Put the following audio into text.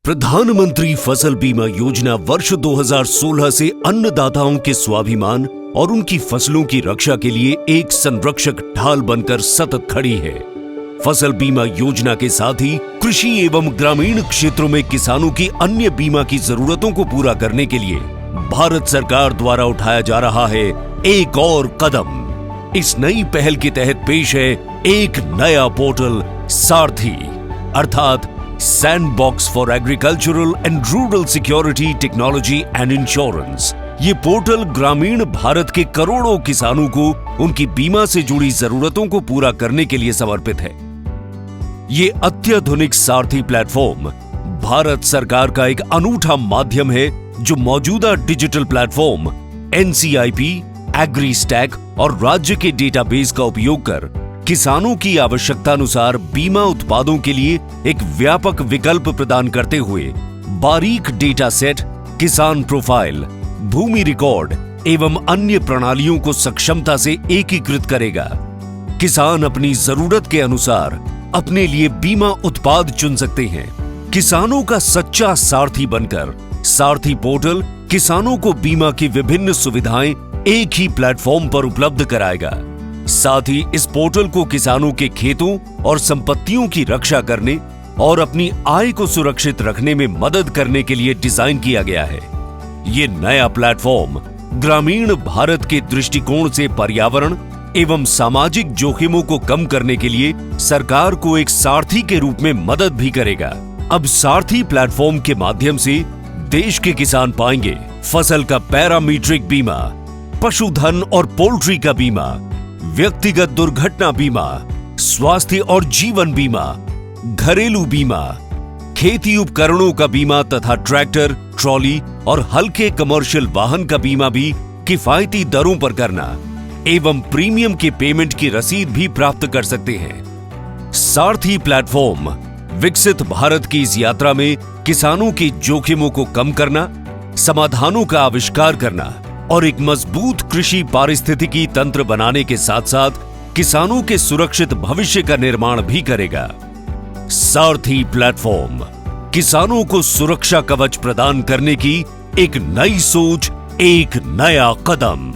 प्रधानमंत्री फसल बीमा योजना वर्ष 2016 से अन्नदाताओं के स्वाभिमान और उनकी फसलों की रक्षा के लिए एक संरक्षक ढाल बनकर सतत खड़ी है। फसल बीमा योजना के साथ ही कृषि एवं ग्रामीण क्षेत्रों में किसानों की अन्य बीमा की जरूरतों को पूरा करने के लिए भारत सरकार द्वारा उठाया जा रहा है एक और कदम। इस नई पहल के तहत पेश है एक नया पोर्टल सारथी, अर्थात sandbox for agricultural and rural security technology and insurance. ये पोर्टल ग्रामीण भारत के करोड़ों किसानों को उनकी बीमा से जुड़ी जरूरतों को पूरा करने के लिए समर्पित है। ये अत्याधुनिक सारथी प्लेटफॉर्म भारत सरकार का एक अनूठा माध्यम है जो मौजूदा डिजिटल प्लेटफॉर्म एनसीआईपी, एग्रीस्टैक और राज्य के डेटाबेस का उपयोग कर किसानों की आवश्यकता अनुसार बीमा उत्पादों के लिए एक व्यापक विकल्प प्रदान करते हुए बारीक डेटा सेट, किसान प्रोफाइल, भूमि रिकॉर्ड एवं अन्य प्रणालियों को सक्षमता से एकीकृत करेगा। किसान अपनी जरूरत के अनुसार अपने लिए बीमा उत्पाद चुन सकते हैं। किसानों का सच्चा सारथी बनकर सारथी पोर्टल किसानों को बीमा की विभिन्न सुविधाएं एक ही प्लेटफॉर्म पर उपलब्ध कराएगा। साथ ही इस पोर्टल को किसानों के खेतों और संपत्तियों की रक्षा करने और अपनी आय को सुरक्षित रखने में मदद करने के लिए डिजाइन किया गया है। ये नया प्लेटफॉर्म ग्रामीण भारत के दृष्टिकोण से पर्यावरण एवं सामाजिक जोखिमों को कम करने के लिए सरकार को एक सारथी के रूप में मदद भी करेगा। अब सारथी प्लेटफॉर्म के माध्यम से देश के किसान पाएंगे फसल का पैरामीट्रिक बीमा, पशुधन और पोल्ट्री का बीमा, व्यक्तिगत दुर्घटना बीमा, स्वास्थ्य और जीवन बीमा, घरेलू बीमा, खेती उपकरणों का बीमा तथा ट्रैक्टर, ट्रॉली और हल्के कमर्शियल वाहन का बीमा भी किफायती दरों पर करना एवं प्रीमियम के पेमेंट की रसीद भी प्राप्त कर सकते हैं। सारथी प्लेटफॉर्म विकसित भारत की इस यात्रा में किसानों के जोखिमों को कम करना, समाधानों का आविष्कार करना और एक मजबूत कृषि पारिस्थितिकी तंत्र बनाने के साथ साथ किसानों के सुरक्षित भविष्य का निर्माण भी करेगा। सारथी प्लेटफॉर्म किसानों को सुरक्षा कवच प्रदान करने की एक नई सोच, एक नया कदम।